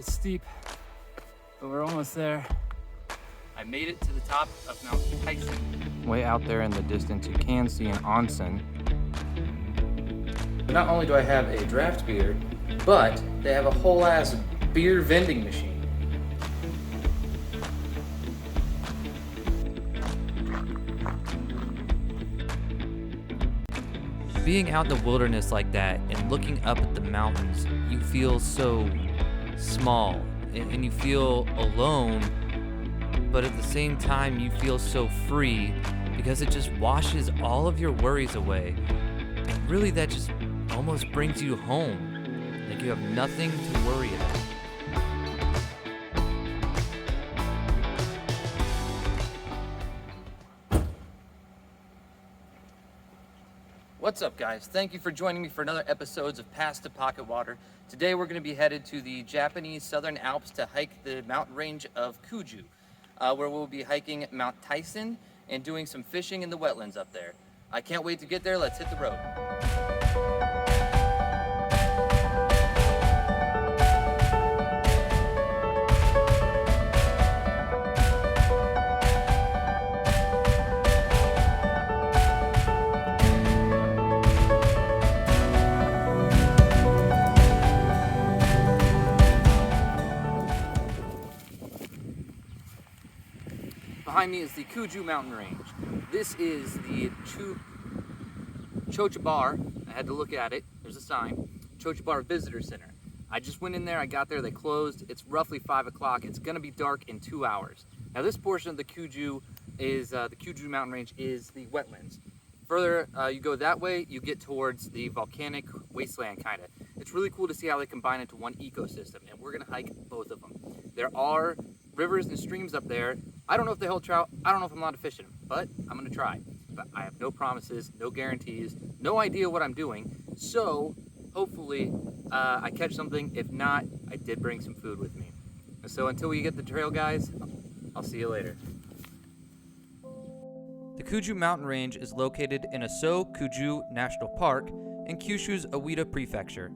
It's steep, but we're almost there. I made it to the top of Mount Taisen. Way out there in the distance, you can see an onsen. Not only do I have a draft beer, but they have a whole ass beer vending machine. Being out in the wilderness like that and looking up at the mountains, you feel so small and you feel alone, but at the same time you feel so free because it just washes all of your worries away. And really that just almost brings you home. Like you have nothing to worry about. What's up, guys? Thank you for joining me for another episode of Pass to Pocket Water. Today we're going to be headed to the Japanese Southern Alps to hike the mountain range of Kuju, where we'll be hiking Mount Taisen and doing some fishing in the wetlands up there. I can't wait to get there. Let's hit the road. Behind me is the Kuju Mountain range. This is the Chochibar. I had to look at it. There's a sign. Chochibar Visitor Center. I just went in there. I got there. They closed. It's roughly 5 o'clock. It's going to be dark in 2 hours. Now, this portion of the Kuju is the Kuju Mountain range is the wetlands. Further, you go that way, you get towards the volcanic wasteland, kind of. It's really cool to see how they combine into one ecosystem, and we're going to hike both of them. There are rivers and streams up there. I don't know if they hold trout. I don't know if I'm allowed to fish in them, but I'm going to try. But I have no promises, no guarantees, no idea what I'm doing. So hopefully I catch something. If not, I did bring some food with me. So until we get the trail, guys, I'll see you later. The Kuju Mountain Range is located in Aso Kuju National Park in Kyushu's Oita Prefecture.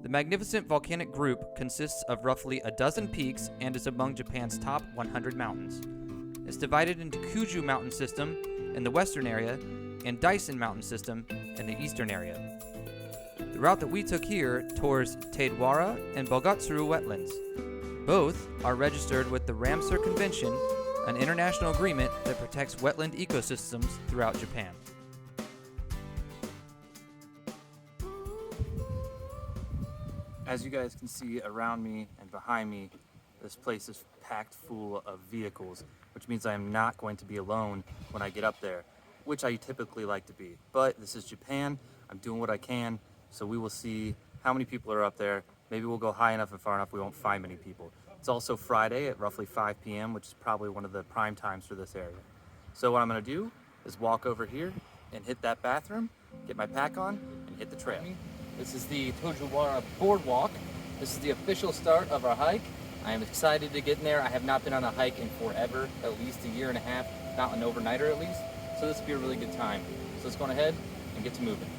The magnificent volcanic group consists of roughly a dozen peaks and is among Japan's top 100 mountains. It's divided into Kuju Mountain System in the western area and Taisen Mountain System in the eastern area. The route that we took here tours Taidwara and Bogatsuru wetlands. Both are registered with the Ramsar Convention, an international agreement that protects wetland ecosystems throughout Japan. As you guys can see around me and behind me, this place is packed full of vehicles, which means I am not going to be alone when I get up there, which I typically like to be. But this is Japan. I'm doing what I can, so we will see how many people are up there. Maybe we'll go high enough and far enough we won't find many people. It's also Friday at roughly 5 p.m., which is probably one of the prime times for this area. So what I'm gonna do is walk over here and hit that bathroom, get my pack on, and hit the trail. This is the Tojiwara Boardwalk. This is the official start of our hike. I am excited to get in there. I have not been on a hike in forever, at least a year and a half, not an overnighter at least. So this will be a really good time. So let's go on ahead and get to moving.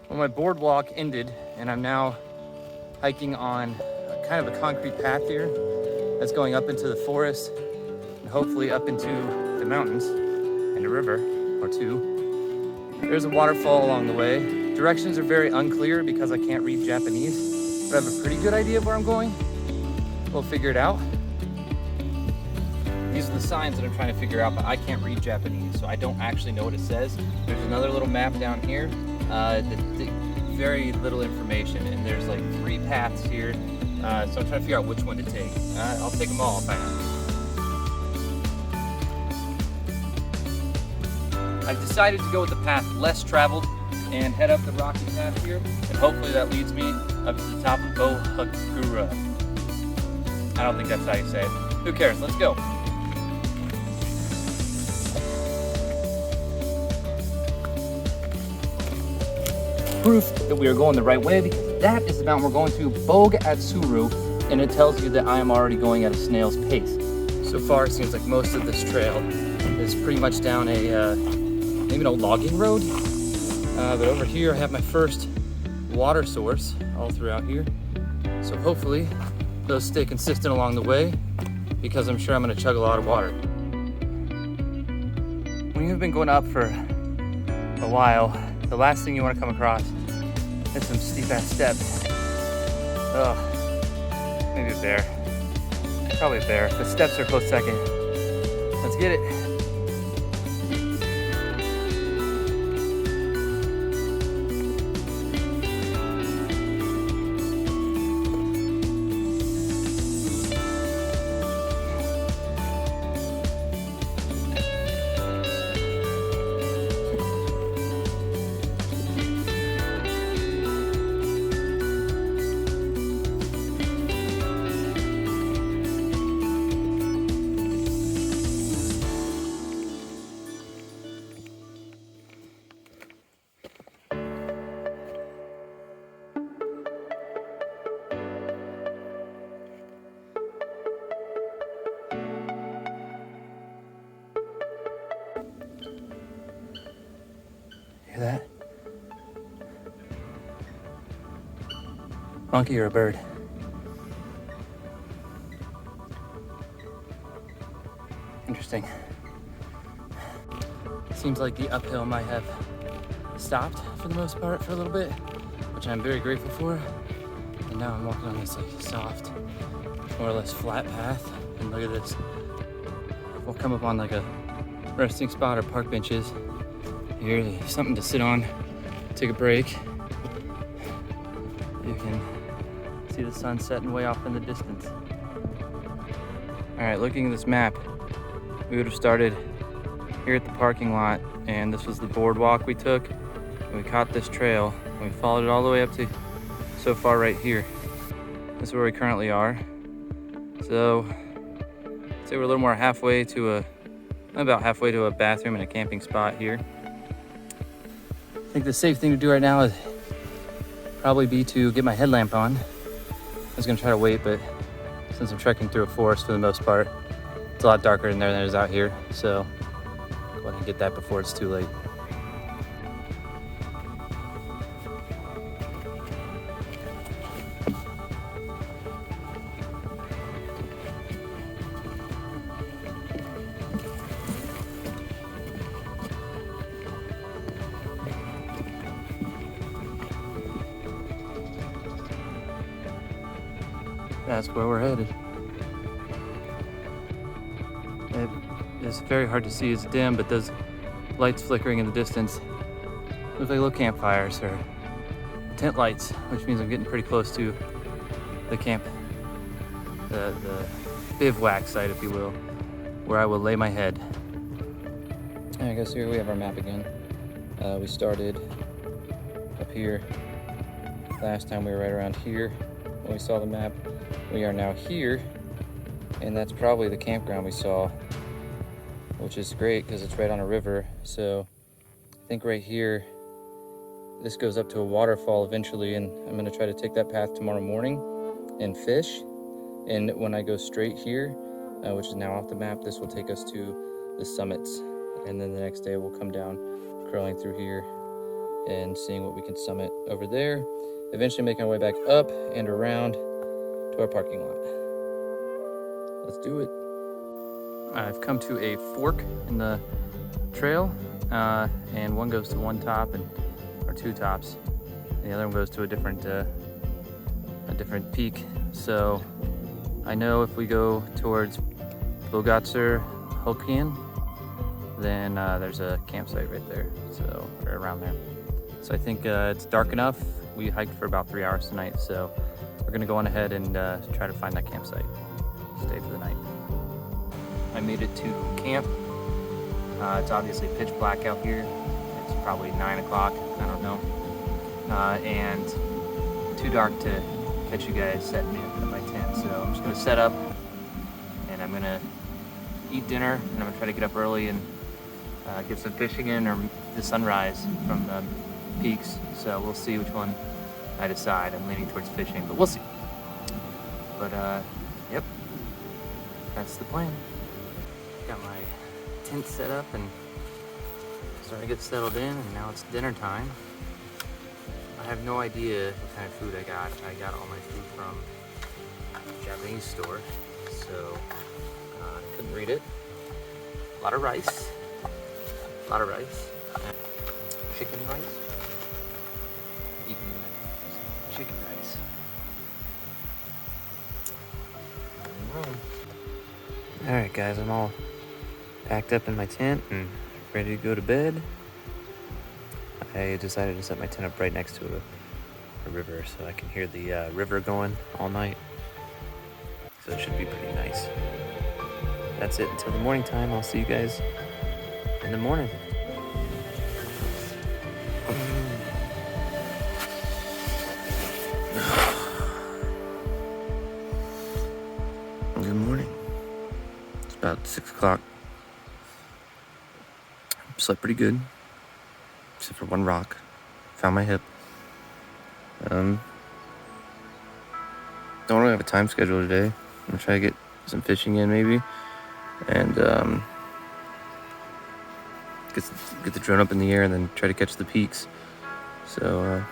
Well, my boardwalk ended, and I'm now hiking on kind of a concrete path here that's going up into the forest and hopefully up into the mountains and a river or two. There's a waterfall along the way. Directions are very unclear because I can't read Japanese, but I have a pretty good idea of where I'm going. We'll figure it out. These are the signs that I'm trying to figure out, but I can't read Japanese, so I don't actually know what it says. There's another little map down here. Very little information, and there's like 3 paths here, so I'm trying to figure out which one to take. I'll take them all if I have. I've decided to go with the path less traveled and head up the rocky path here, and hopefully that leads me up to the top of Ohakura. I don't think that's how you say it. Who cares? Let's go. Proof that we are going the right way, because that is the mountain we're going to, Bogatsuru, and it tells you that I am already going at a snail's pace. So far, it seems like most of this trail is pretty much down a maybe an old logging road, but over here I have my first water source all throughout here. So hopefully those stay consistent along the way, because I'm sure I'm going to chug a lot of water. When you've been going up for a while, the last thing you want to come across is some steep ass steps. Oh, maybe a bear. Probably a bear. The steps are a close second. Let's get it. Hear that? Monkey or a bird? Interesting. Seems like the uphill might have stopped for the most part for a little bit, which I'm very grateful for. And now I'm walking on this like soft, more or less flat path. And look at this. We'll come up on like a resting spot or park benches. Here, something to sit on, take a break. You can see the sun setting way off in the distance. All right, looking at this map, we would have started here at the parking lot, and this was the boardwalk we took. And we caught this trail, and we followed it all the way up to so far right here. This is where we currently are. So, I'd say we're a little more halfway to about halfway to a bathroom and a camping spot here. I think the safe thing to do right now is probably be to get my headlamp on. I was gonna try to wait, but since I'm trekking through a forest for the most part, it's a lot darker in there than it is out here. So go ahead and get that before it's too late. That's where we're headed. It is very hard to see, it's dim, but those lights flickering in the distance look like little campfires or tent lights, which means I'm getting pretty close to the camp, the bivouac site, if you will, where I will lay my head. And I guess here we have our map again. We started up here. Last time we were right around here when we saw the map. We are now here, and that's probably the campground we saw, which is great because it's right on a river. So I think right here, this goes up to a waterfall eventually, and I'm going to try to take that path tomorrow morning and fish. And when I go straight here, which is now off the map, this will take us to the summits. And then the next day we'll come down, crawling through here and seeing what we can summit over there. Eventually making our way back up and around to our parking lot. Let's do it. I've come to a fork in the trail, and one goes to one top or two tops, and the other one goes to a different peak. So I know if we go towards Bogatsur Hokkien, then there's a campsite right there, so right around there. So I think it's dark enough. We hiked for about 3 hours tonight, so we're gonna go on ahead and try to find that campsite. Stay for the night. I made it to camp. It's obviously pitch black out here. It's probably 9 o'clock, I don't know. And too dark to catch you guys setting in my tent. So I'm just gonna set up and I'm gonna eat dinner and I'm gonna try to get up early and get some fishing in or the sunrise from the peaks. So we'll see which one I decide. I'm leaning towards fishing, but we'll see. But yep, that's the plan. Got my tent set up and starting to get settled in, and now it's dinner time. I have no idea what kind of food I got. I got all my food from a Japanese store, so I couldn't read it. A lot of rice. Chicken rice. Eating chicken rice. Alright guys, I'm all packed up in my tent and ready to go to bed. I decided to set my tent up right next to a river so I can hear the river going all night. So it should be pretty nice. That's it until the morning time. I'll see you guys in the morning. Good morning. It's about 6 o'clock. Slept pretty good, except for one rock. Found my hip. Don't really have a time schedule today. I'm gonna try to get some fishing in maybe, and get the drone up in the air and then try to catch the peaks. So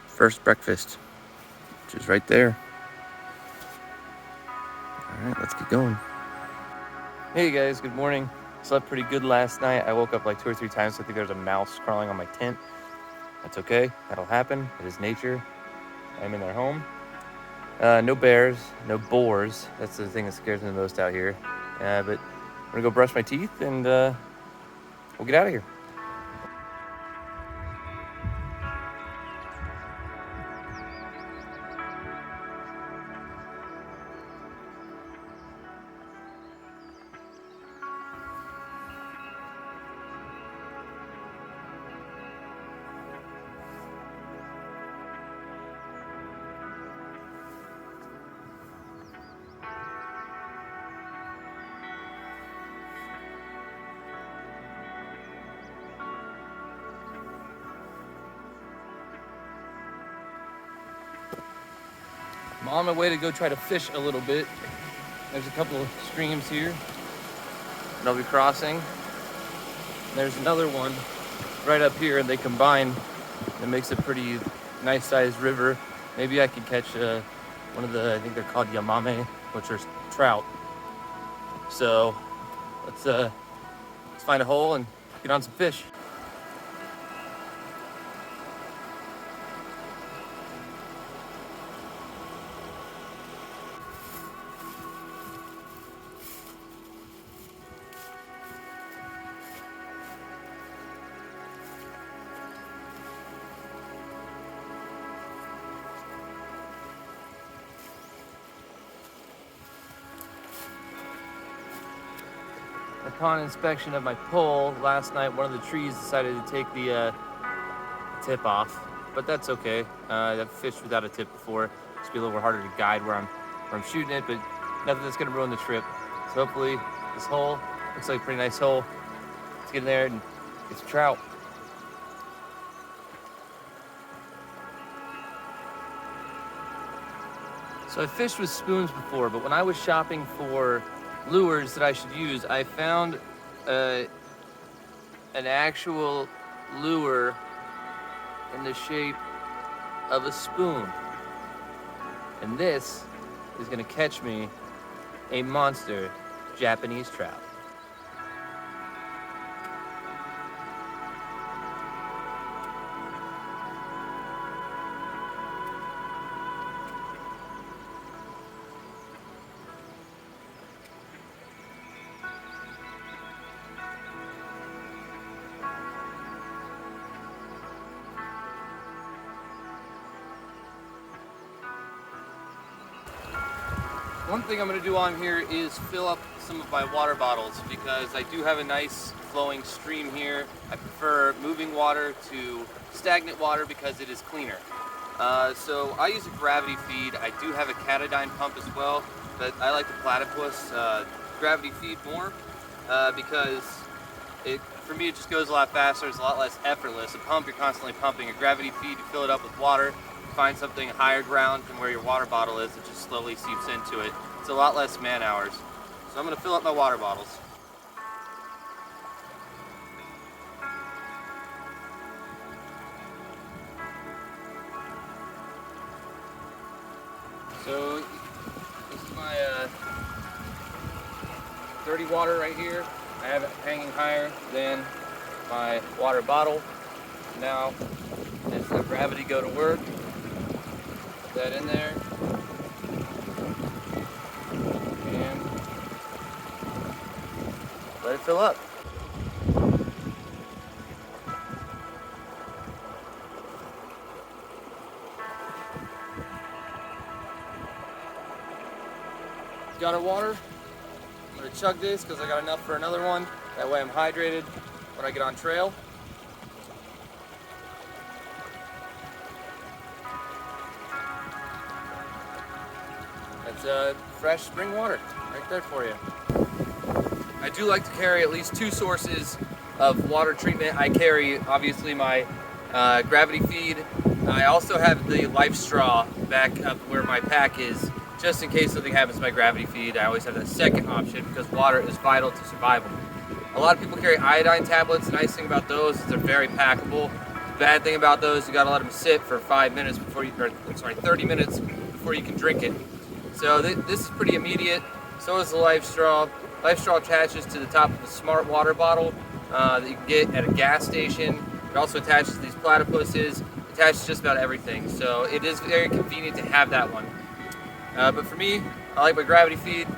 first breakfast, which is right there. All right, let's get going. Hey guys, good morning. Slept pretty good last night. I woke up like 2 or 3 times. I think there's a mouse crawling on my tent. That's okay. That'll happen. It is nature. I'm in their home. No bears, no boars. That's the thing that scares me the most out here. But I'm gonna go brush my teeth and we'll get out of here. I'm on my way to go try to fish a little bit. There's a couple of streams here that I'll be crossing. There's another one right up here, and they combine. It makes a pretty nice sized river. Maybe I could catch one of the, I think they're called Yamame, which are trout. So let's find a hole and get on some fish. Upon inspection of my pole last night, one of the trees decided to take the tip off, but that's okay. I've fished without a tip before. It's be a little harder to guide where I'm shooting it, but nothing that's gonna ruin the trip. So hopefully this hole looks like a pretty nice hole. Let's get in there and get some trout. So I fished with spoons before, but when I was shopping for lures that I should use, I found an actual lure in the shape of a spoon. And this is gonna catch me a monster Japanese trout. One thing I'm going to do on here is fill up some of my water bottles because I do have a nice flowing stream here. I prefer moving water to stagnant water because it is cleaner. So I use a gravity feed. I do have a catadine pump as well, but I like the platypus gravity feed more because for me it just goes a lot faster. It's a lot less effortless. A pump, you're constantly pumping. A gravity feed, you fill it up with water. Find something higher ground from where your water bottle is, it just slowly seeps into it. It's a lot less man hours. So I'm going to fill up my water bottles. So this is my dirty water right here. I have it hanging higher than my water bottle. Now as the gravity go to work, that in there, and let it fill up. Got our water. I'm gonna chug this because I got enough for another one. That way I'm hydrated when I get on trail. That's fresh spring water right there for you. I do like to carry at least 2 sources of water treatment. I carry obviously my gravity feed. I also have the life straw back up where my pack is, just in case something happens to my gravity feed. I always have that second option because water is vital to survival. A lot of people carry iodine tablets. The nice thing about those is they're very packable. The bad thing about those, you gotta let them sit for 5 minutes before you, 30 minutes before you can drink it. So this is pretty immediate. So is the life straw. Life straw attaches to the top of a smart water bottle that you can get at a gas station. It also attaches to these platypuses. It attaches to just about everything. So it is very convenient to have that one. But for me, I like my gravity feed.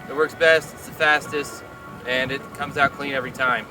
It works best, it's the fastest, and it comes out clean every time.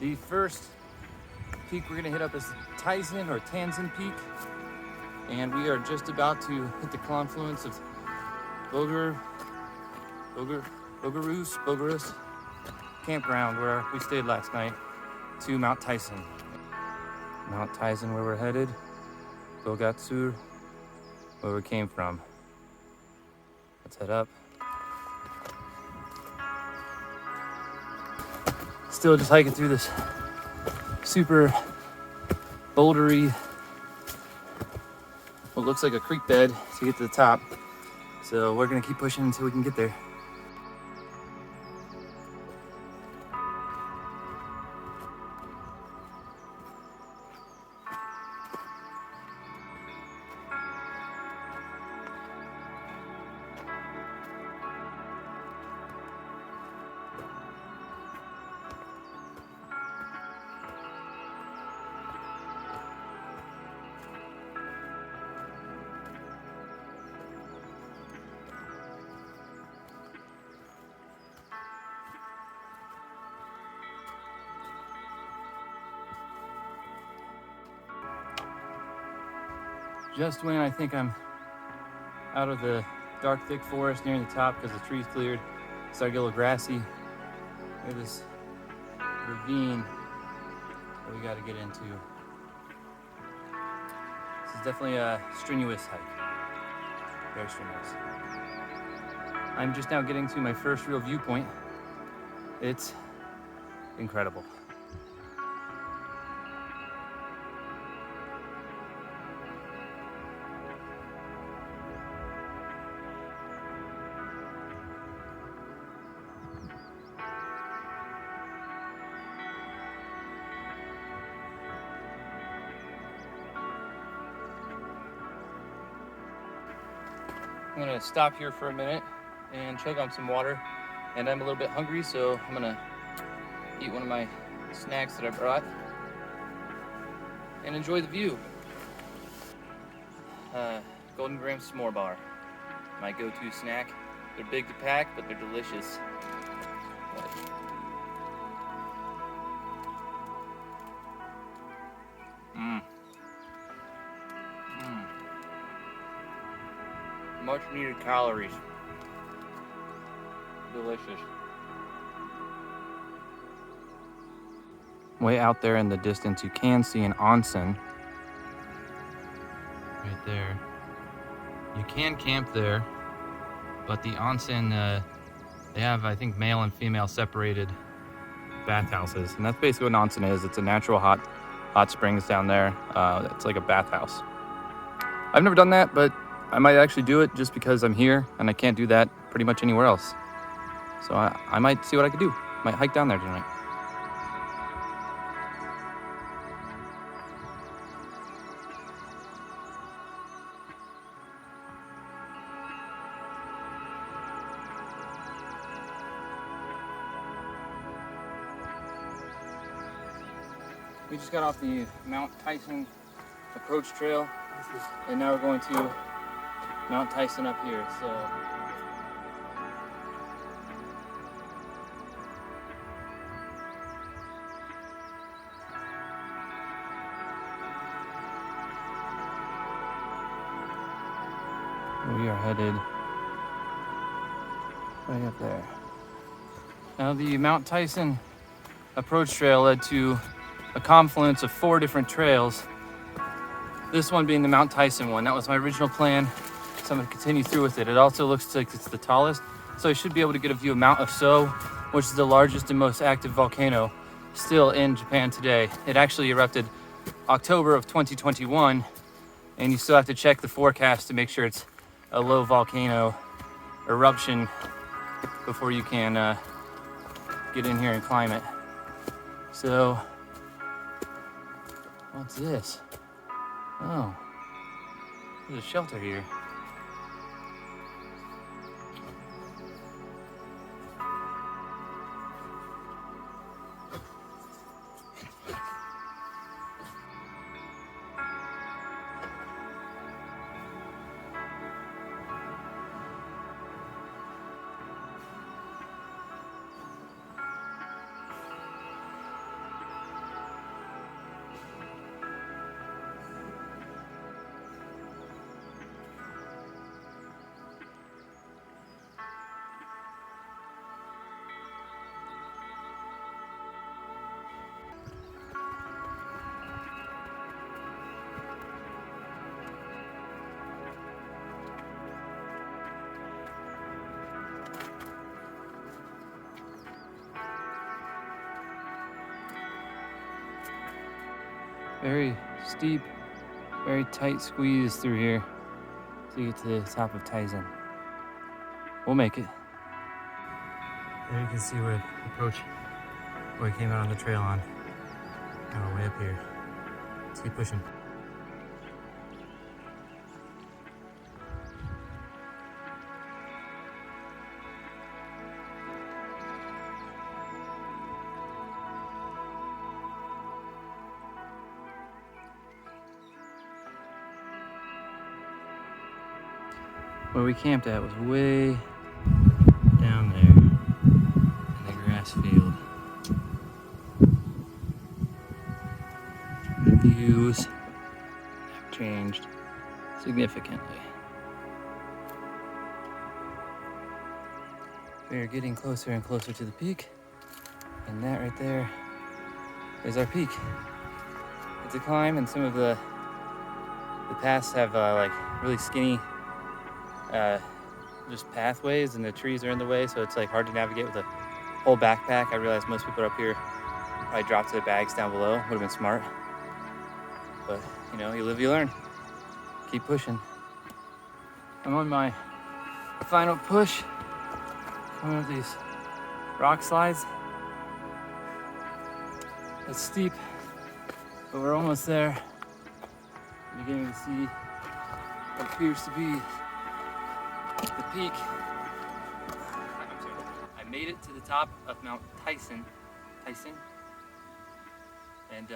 The first peak we're gonna hit up is Taisen or Taisen Peak. And we are just about to hit the confluence of Bogarus campground where we stayed last night to Mount Taisen. Mount Taisen where we're headed, Bogatsur where we came from. Let's head up. Still just hiking through this super bouldery, what looks like a creek bed to get to the top. So we're gonna keep pushing until we can get there. just when I think I'm out of the dark, thick forest nearing the top because the trees cleared, started to get a little grassy. We have this ravine that we got to get into. This is definitely a strenuous hike. Very strenuous. I'm just now getting to my first real viewpoint. It's incredible. I'm gonna stop here for a minute and chug on some water, and I'm a little bit hungry, so I'm gonna eat one of my snacks that I brought and enjoy the view. Golden Graham s'more bar, my go-to snack. They're big to pack, but they're delicious. Much needed calories. Delicious. Way out there in the distance, you can see an onsen. Right there. You can camp there, but the onsen, they have, I think, male and female separated bathhouses. And that's basically what an onsen is. It's a natural hot springs down there. It's like a bathhouse. I've never done that, but I might actually do it just because I'm here and I can't do that pretty much anywhere else. So I might see what I could do. Might hike down there tonight. We just got off the Mount Taisen approach trail, and now we're going to Mount Taisen up here. So we are headed way up there. Now the Mount Taisen approach trail led to a confluence of 4 different trails. This one being the Mount Taisen one. That was my original plan, so I'm gonna continue through with it. It also looks like it's the tallest, so I should be able to get a view of Mount Aso, which is the largest and most active volcano still in Japan today. It actually erupted October of 2021, and you still have to check the forecast to make sure it's a low volcano eruption before you can get in here and climb it. So, what's this? Oh, there's a shelter here. Very steep, very tight squeeze through here to get to the top of Taisen. We'll make it. There you can see where the approach, where we came out on the trail on. Now we're way up here. Let's keep pushing. Where we camped at was way down there in the grass field. The views have changed significantly. We are getting closer and closer to the peak, and that right there is our peak. It's a climb, and some of the paths have like really skinny just pathways, and the trees are in the way, so it's like hard to navigate with a whole backpack. I realize most people up here probably dropped their bags down below. Would have been smart, but you know, you live, you learn. Keep pushing. I'm on my final push, coming up these rock slides. It's steep, but we're almost there. Beginning to see what appears to be the peak. I made it to the top of Mount Taisen, and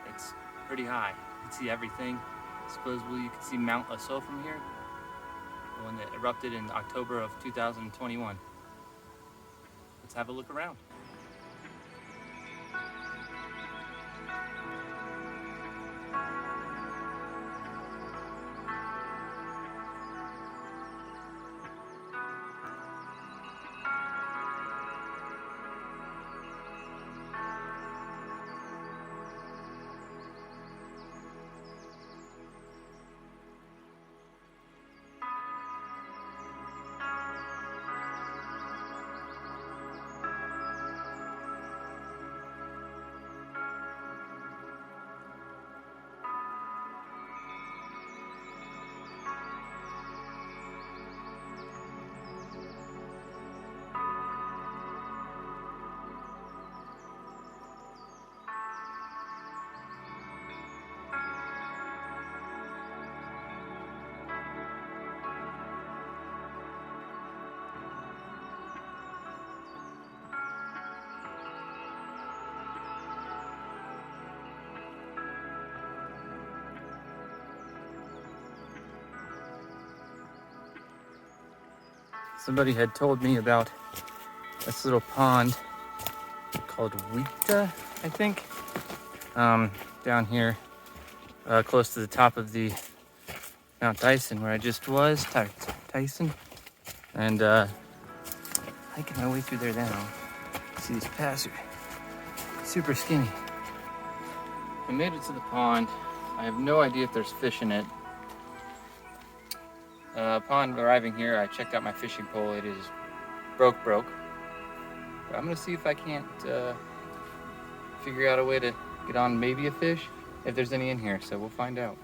it's pretty high. You can see everything. Supposedly you can see Mount Aso from here, the one that erupted in October of 2021. Let's have a look around. Somebody had told me about this little pond called Wita, I think, down here, close to the top of the Mount Taisen, where I just was, Taisen, and hiking my way through there now. See, these paths are super skinny. I made it to the pond. I have no idea if there's fish in it. Upon arriving here, I checked out my fishing pole. It is broke. But I'm gonna see if I can't figure out a way to get on maybe a fish, if there's any in here, so we'll find out.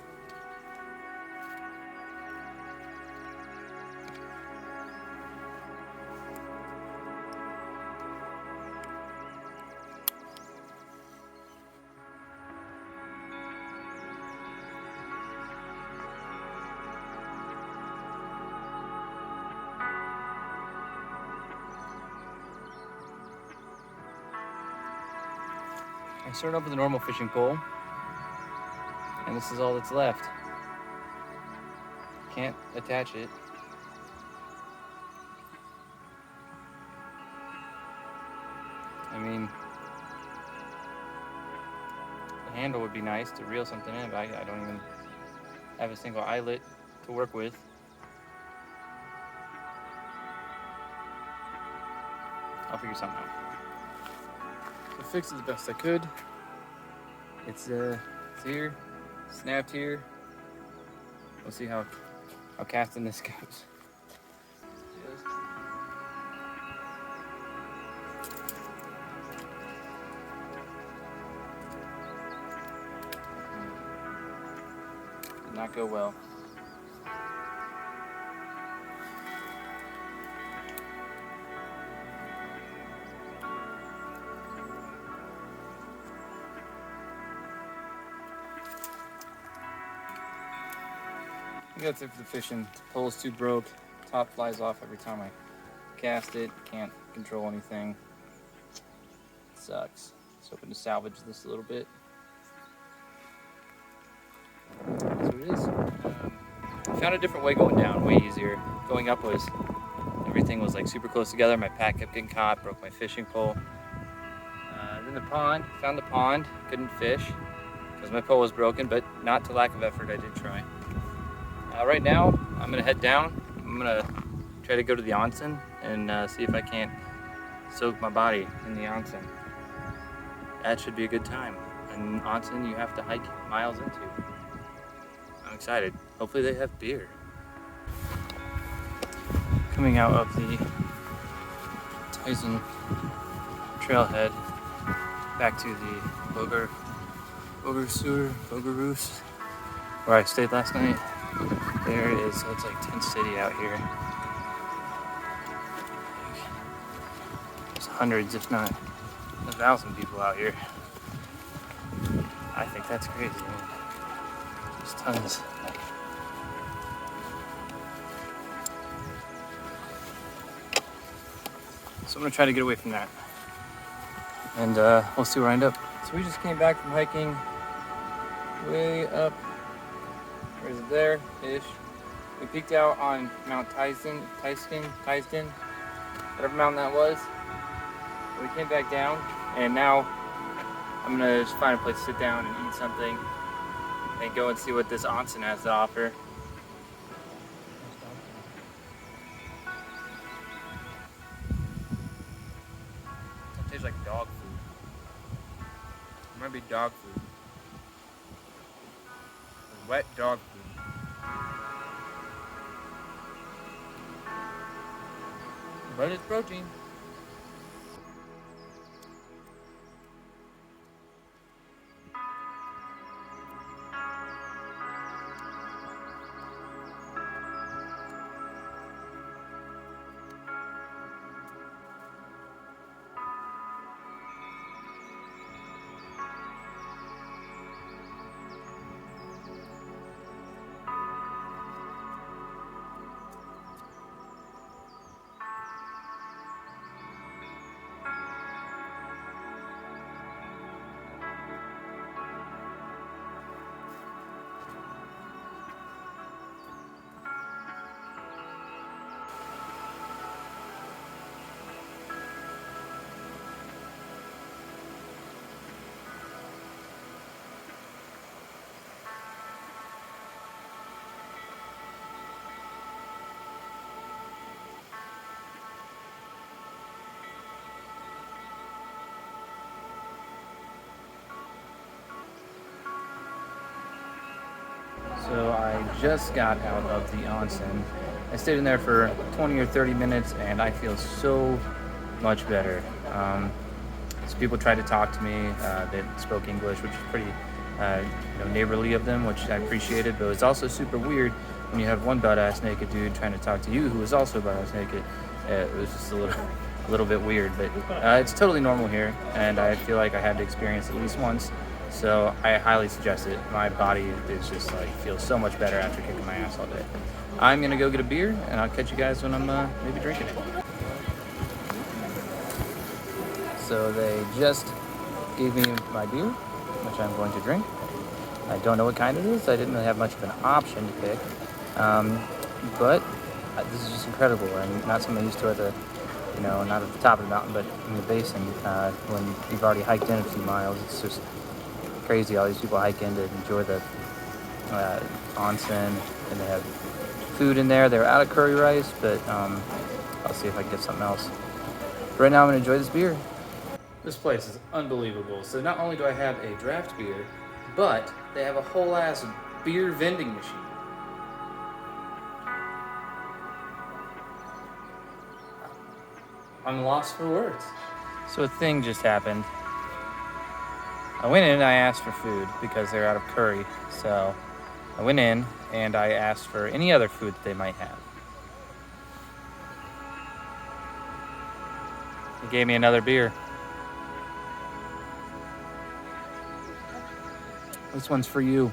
I started off with a normal fishing pole, and this is all that's left. Can't attach it. I mean, the handle would be nice to reel something in, but I don't even have a single eyelet to work with. I'll figure something out. So fixed it the best I could. It's here, snapped here. We'll see how casting this goes. Did not go well. That's it for the fishing. The pole's too broke. Top flies off every time I cast it. Can't control anything. It sucks. Just hoping to salvage this a little bit. That's what it is. I found a different way going down, way easier. Going up was, everything was like super close together. My pack kept getting caught, broke my fishing pole. Then the pond, found the pond, couldn't fish. because my pole was broken, but not to lack of effort. I did try. Right now, I'm gonna head down. I'm gonna try to go to the onsen and see if I can't soak my body in the onsen. That should be a good time. An onsen you have to hike miles into. I'm excited. Hopefully they have beer. Coming out of the Taisen trailhead back to the Bogarus, where I stayed last night. There it is. It's like tent city out here. There's hundreds, if not 1,000 people out here. I think that's crazy, man. There's tons. So I'm gonna try to get away from that. And we'll see where I end up. So we just came back from hiking way up, where is it, there-ish. We peeked out on Mount Taisen, whatever mountain that was. We came back down, and now I'm gonna just find a place to sit down and eat something and go and see what this onsen has to offer. It tastes like dog food. It might be dog food. Wet dog food. But it's protein. So I just got out of the onsen. I stayed in there for 20 or 30 minutes and I feel so much better. So people tried to talk to me that spoke English, which is pretty neighborly of them, which I appreciated, but it was also super weird when you have one butt-ass naked dude trying to talk to you who was also butt-ass naked. It was just a little bit weird, but it's totally normal here, and I feel like I had to experience it at least once. So I highly suggest it. My body is just like feels so much better after kicking my ass all day. I'm gonna go get a beer, and I'll catch you guys when I'm maybe drinking it. So they just gave me my beer, which I'm going to drink. I don't know what kind it is. I didn't really have much of an option to pick, but this is just incredible. And not something I'm used to at the, not at the top of the mountain, but in the basin. When you've already hiked in a few miles, it's just crazy. All these people hike in to enjoy the onsen, and they have food in there. They're out of curry rice, but I'll see if I can get something else. But right now I'm gonna enjoy this beer. This place is unbelievable. So not only do I have a draft beer, but they have a whole ass beer vending machine. I'm lost for words. So a thing just happened. I went in and I asked for food because they're out of curry. So I went in and I asked for any other food that they might have. They gave me another beer. This one's for you.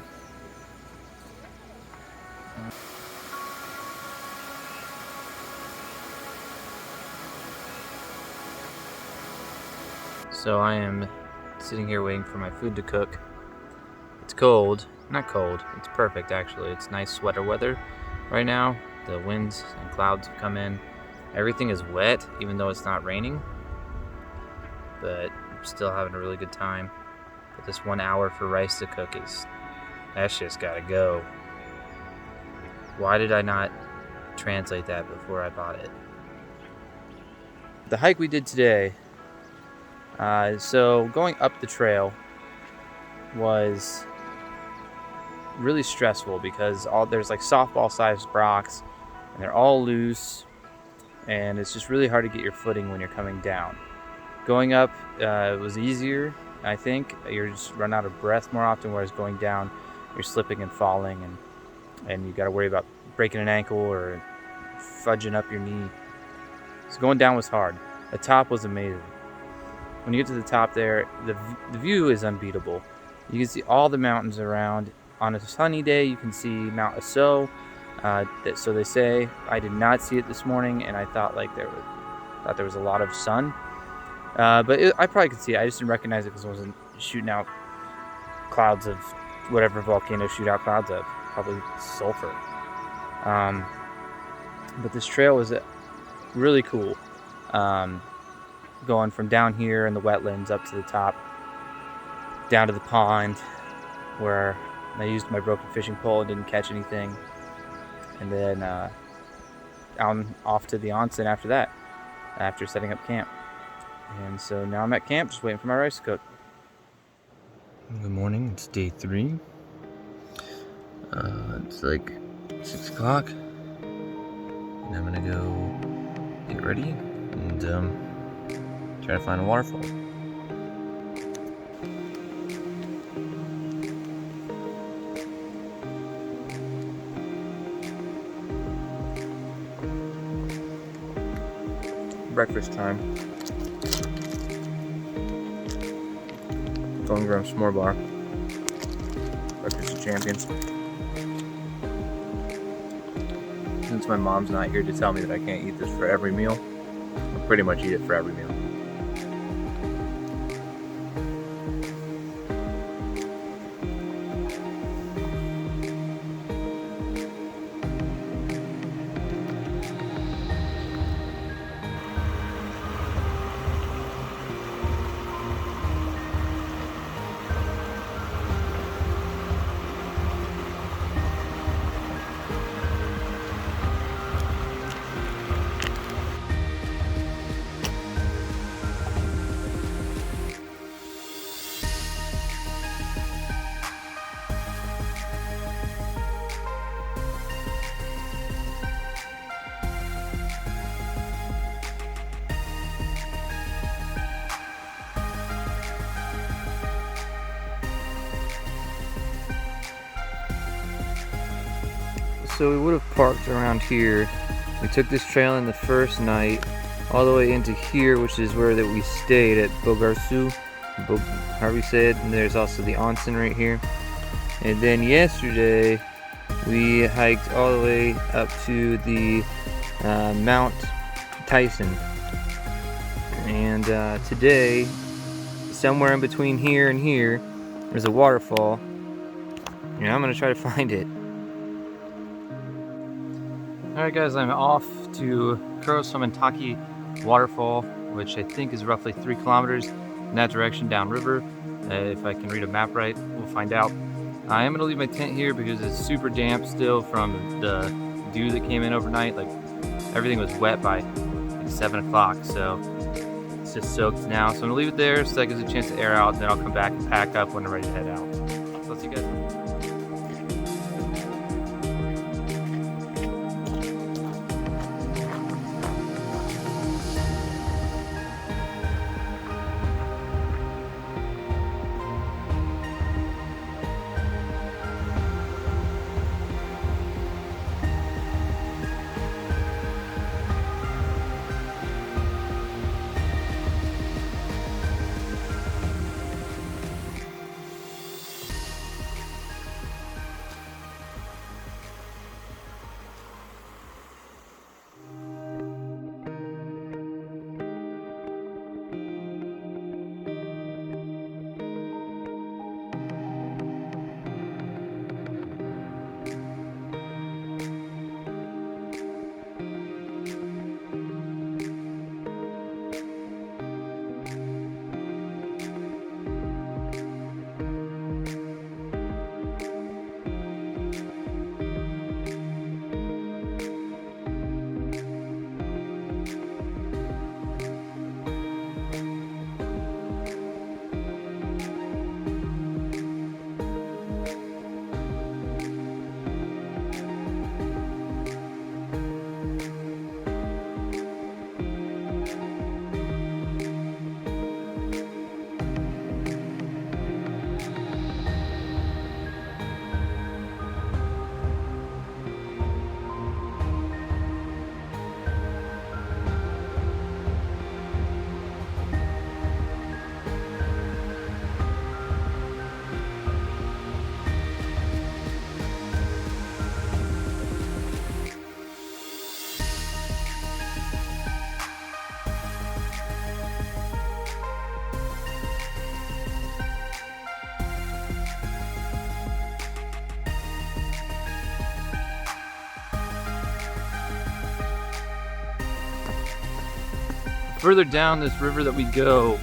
So I am sitting here waiting for my food to cook. It's cold. Not cold. It's perfect, actually. It's nice sweater weather right now. The winds and clouds have come in. Everything is wet, even though it's not raining. But I'm still having a really good time. But this 1 hour for rice to cook that shit's gotta go. Why did I not translate that before I bought it? The hike we did today, so going up the trail was really stressful because there's like softball-sized rocks, and they're all loose, and it's just really hard to get your footing when you're coming down. Going up was easier, I think. You just run out of breath more often, whereas going down, you're slipping and falling, and you got to worry about breaking an ankle or fudging up your knee. So going down was hard. The top was amazing. When you get to the top there, the view is unbeatable. You can see all the mountains around. On a sunny day, you can see Mount Aso. So they say. I did not see it this morning, and I thought there was a lot of sun. But I probably could see it. I just didn't recognize it because it wasn't shooting out clouds of whatever volcanoes shoot out clouds of. Probably sulfur. But this trail was really cool. Going from down here in the wetlands up to the top, down to the pond where I used my broken fishing pole and didn't catch anything. And then off to the onsen after that, after setting up camp. And so now I'm at camp just waiting for my rice to cook. Good morning, it's day 3. It's like 6 o'clock. And I'm gonna go get ready and try to find a waterfall. Breakfast time. Golden Graham s'more bar. Breakfast of champions. Since my mom's not here to tell me that I can't eat this for every meal, I'll pretty much eat it for every meal. So we would have parked around here. We took this trail in the first night all the way into here, which is where that we stayed at Bogarsu, however you say it. And there's also the onsen right here. And then yesterday we hiked all the way up to the Mount Taisen. And today, somewhere in between here and here, there's a waterfall. And I'm gonna try to find it. Alright guys, I'm off to Kurosamentaki Waterfall, which I think is roughly 3 kilometers in that direction downriver. If I can read a map right, we'll find out. I am going to leave my tent here because it's super damp still from the dew that came in overnight. Like, everything was wet by like 7 o'clock, so it's just soaked now. So I'm going to leave it there so that gives it a chance to air out, and then I'll come back and pack up when I'm ready to head out. So I'll see you guys. further down this river that we go,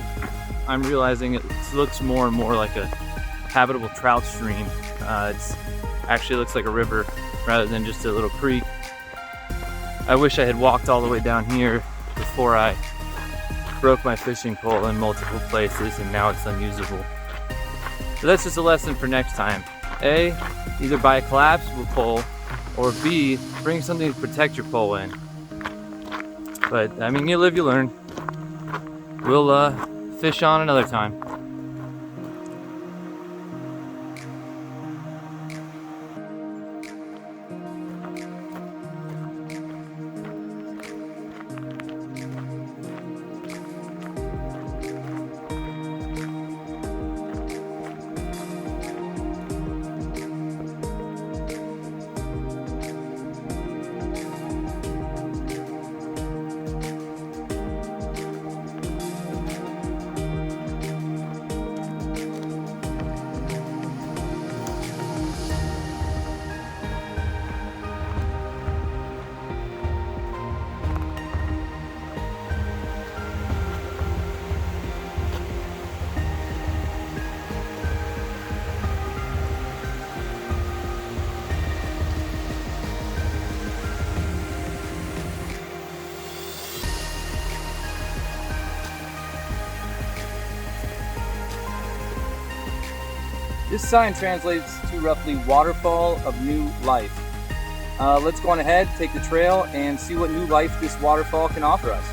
I'm realizing it looks more and more like a habitable trout stream. It's actually looks like a river rather than just a little creek. I wish I had walked all the way down here before I broke my fishing pole in multiple places and now it's unusable. So that's just a lesson for next time. A, either buy a collapsible pole, or B, bring something to protect your pole in. But I mean, you live, you learn. We'll fish on another time. This sign translates to roughly waterfall of new life. Let's go on ahead, take the trail, and see what new life this waterfall can offer us.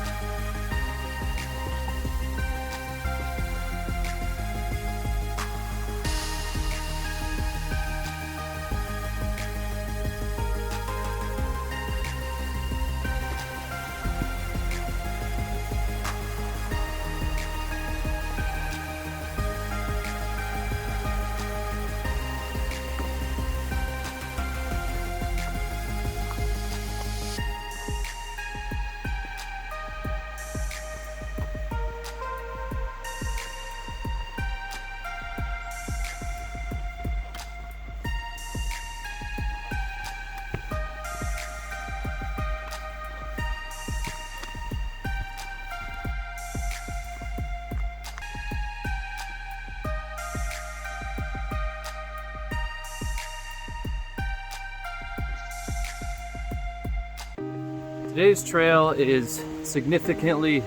Today's trail is significantly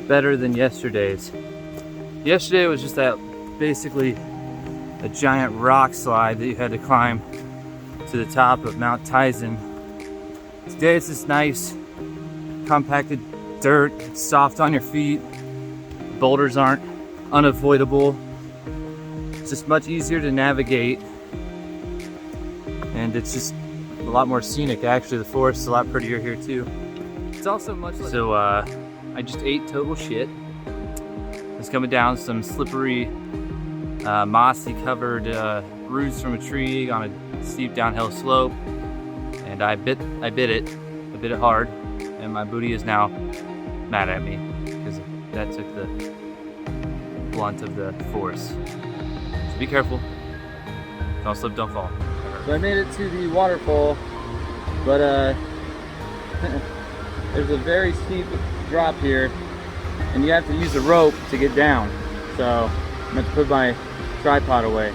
better than yesterday's. Yesterday was just that basically a giant rock slide that you had to climb to the top of Mount Taisen. Today it's this nice compacted dirt, it's soft on your feet, boulders aren't unavoidable, it's just much easier to navigate, and it's just a lot more scenic. Actually, the forest is a lot prettier here too. It's also much like so I just ate total shit. It's coming down some slippery mossy covered roots from a tree on a steep downhill slope, and I bit it hard, and my booty is now mad at me because that took the blunt of the force. So be careful, don't slip, don't fall. So I made it to the waterfall, but there's a very steep drop here, and you have to use a rope to get down. So I'm going to put my tripod away.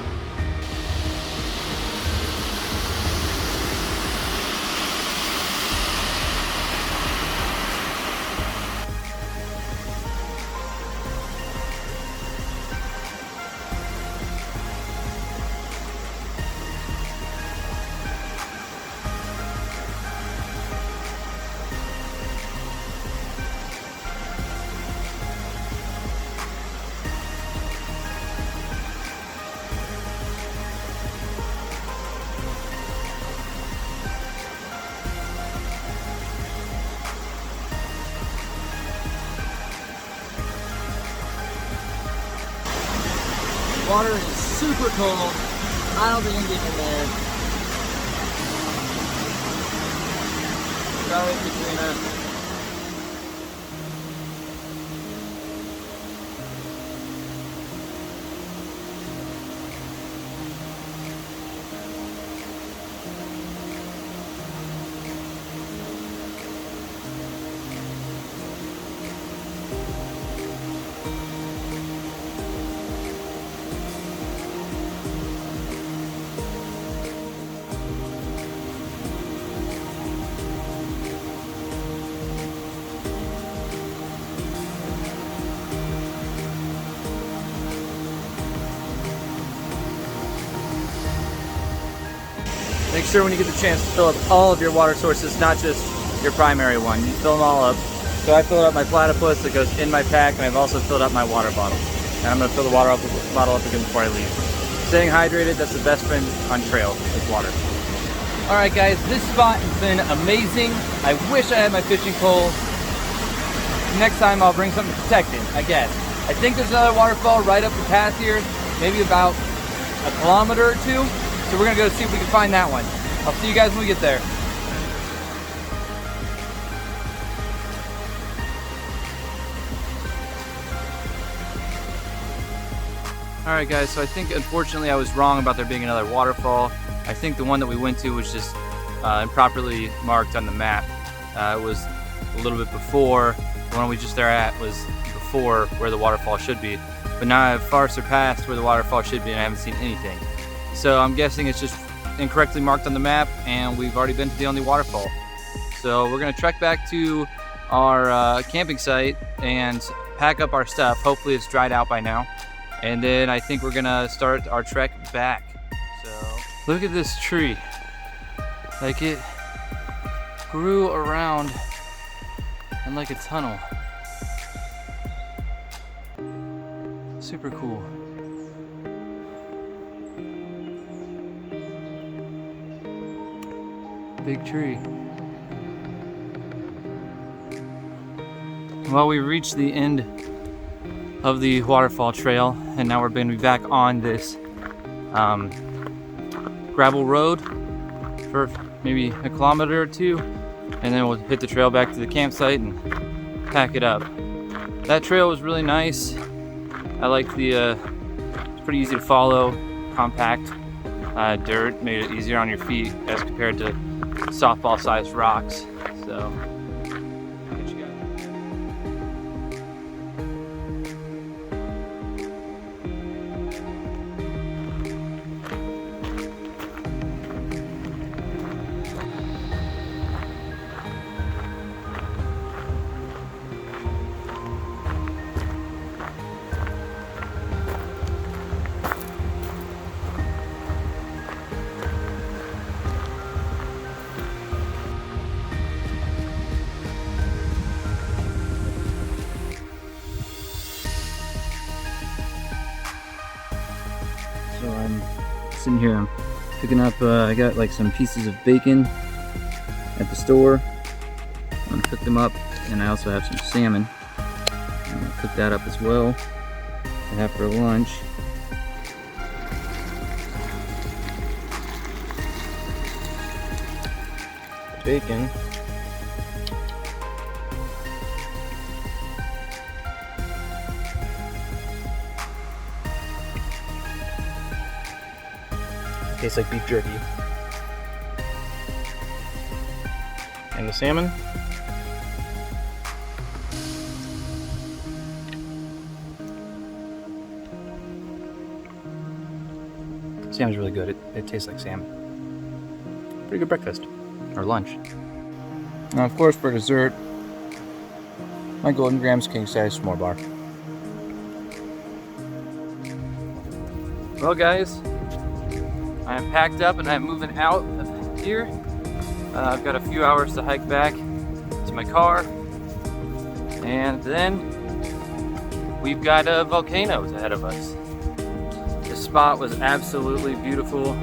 Water is super cold. I don't think I'm getting in there. Sorry, Katrina. make sure when you get the chance to fill up all of your water sources, not just your primary one. You fill them all up. So I filled up my platypus that goes in my pack, and I've also filled up my water bottle. And I'm gonna fill the bottle up again before I leave. Staying hydrated, that's the best friend on trail, is water. All right, guys, this spot has been amazing. I wish I had my fishing pole. Next time I'll bring something to protect it, I guess. I think there's another waterfall right up the path here, maybe about a kilometer or two. So we're gonna go see if we can find that one. I'll see you guys when we get there. All right, guys, so I think unfortunately I was wrong about there being another waterfall. I think the one that we went to was just improperly marked on the map. It was a little bit before. The one we just there at was before where the waterfall should be. But now I've far surpassed where the waterfall should be and I haven't seen anything. So I'm guessing it's just incorrectly marked on the map and we've already been to the only waterfall. So we're gonna trek back to our camping site and pack up our stuff. Hopefully it's dried out by now. And then I think we're gonna start our trek back. So look at this tree. Like it grew around in like a tunnel. Super cool. Big tree. Well, we reached the end of the waterfall trail, and now we're going to be back on this gravel road for maybe a kilometer or two, and then we'll hit the trail back to the campsite and pack it up. That trail was really nice. I like the it's pretty easy to follow, compact dirt, made it easier on your feet as compared to softball sized rocks. So I'm sitting here, I'm picking up, I got like some pieces of bacon at the store. I'm gonna cook them up, and I also have some salmon. I'm gonna cook that up as well to have for lunch. Bacon. Tastes like beef jerky. And the salmon. Salmon's really good. It tastes like salmon. Pretty good breakfast. Or lunch. Now, of course, for dessert, my Golden Grams king size s'more bar. Well, guys, I am packed up and I'm moving out of here. I've got a few hours to hike back to my car, and then we've got volcanoes ahead of us. This spot was absolutely beautiful.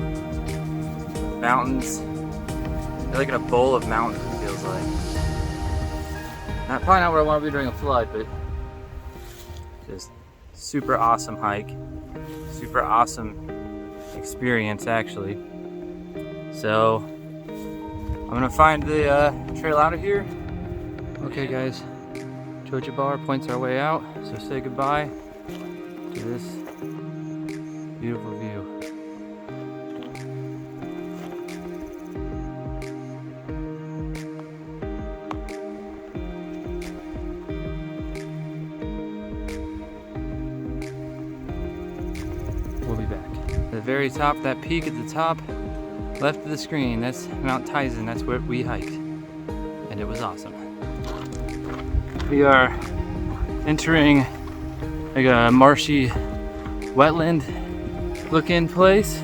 Mountains. They're like in a bowl of mountains, it feels like. Probably not where I want to be during a flood, but just super awesome hike. Super awesome experience, actually. So I'm gonna find the trail out of here. Okay, guys, Joja Bar points our way out, so say goodbye to this beautiful view. We'll be back. At the very top, that peak at the top, left of the screen, that's Mount Taisen. That's where we hiked, and it was awesome. We are entering like a marshy wetland looking place.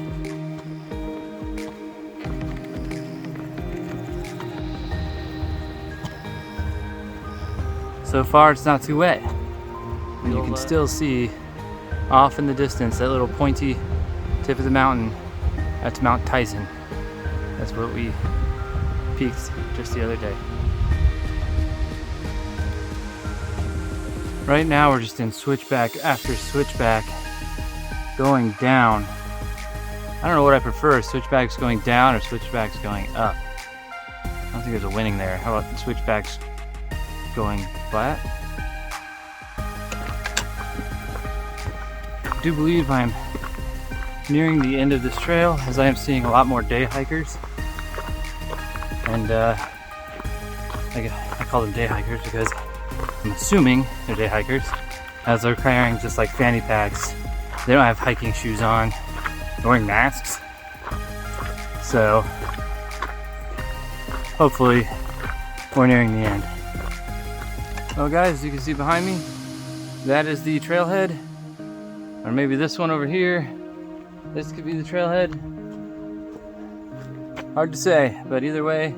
So far it's not too wet. And you can still see off in the distance that little pointy tip of the mountain. That's Mount Taisen. That's what we peaked just the other day. Right now we're just in switchback after switchback going down. I don't know what I prefer, switchbacks going down or switchbacks going up. I don't think there's a winning there. How about switchbacks going flat? I do believe I'm nearing the end of this trail, as I am seeing a lot more day hikers. And I call them day hikers because I'm assuming they're day hikers, as they're carrying just like fanny packs. They don't have hiking shoes on, they're wearing masks. So hopefully we're nearing the end. Well guys, as you can see behind me, that is the trailhead. Or maybe this one over here. This could be the trailhead. Hard to say, but either way,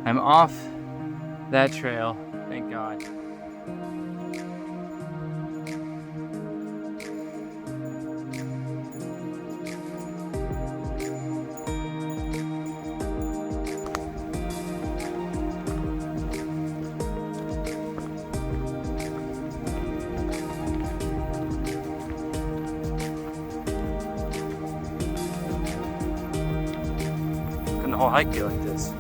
I'm off that trail, thank God. Can the whole hike be like this?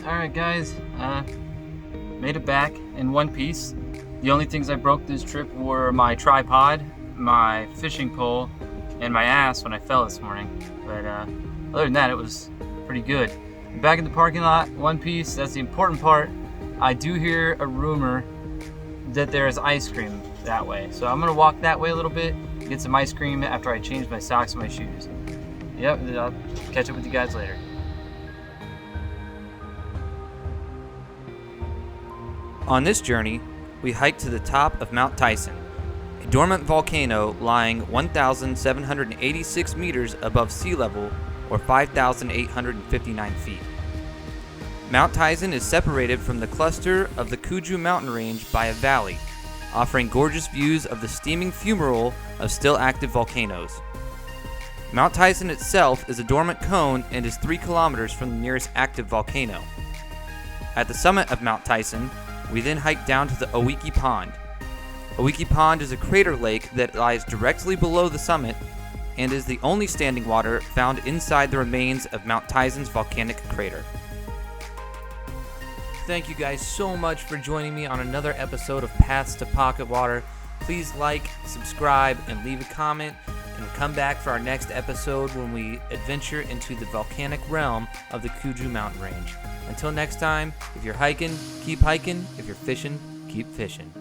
Alright guys, made it back in one piece. The only things I broke this trip were my tripod, my fishing pole, and my ass when I fell this morning. But other than that, it was pretty good. Back in the parking lot, one piece, that's the important part. I do hear a rumor that there is ice cream that way. So I'm gonna walk that way a little bit, get some ice cream after I change my socks and my shoes. Yep, I'll catch up with you guys later. On this journey, we hiked to the top of Mount Taisen, a dormant volcano lying 1,786 meters above sea level, or 5,859 feet. Mount Taisen is separated from the cluster of the Kuju Mountain range by a valley, offering gorgeous views of the steaming fumarole of still active volcanoes. Mount Taisen itself is a dormant cone and is 3 kilometers from the nearest active volcano. At the summit of Mount Taisen, we then hiked down to the Owiki Pond. Owiki Pond is a crater lake that lies directly below the summit and is the only standing water found inside the remains of Mount Taisen's volcanic crater. Thank you guys so much for joining me on another episode of Paths to Pocket Water. Please like, subscribe, and leave a comment, and come back for our next episode when we adventure into the volcanic realm of the Kuju Mountain range. Until next time, if you're hiking, keep hiking. If you're fishing, keep fishing.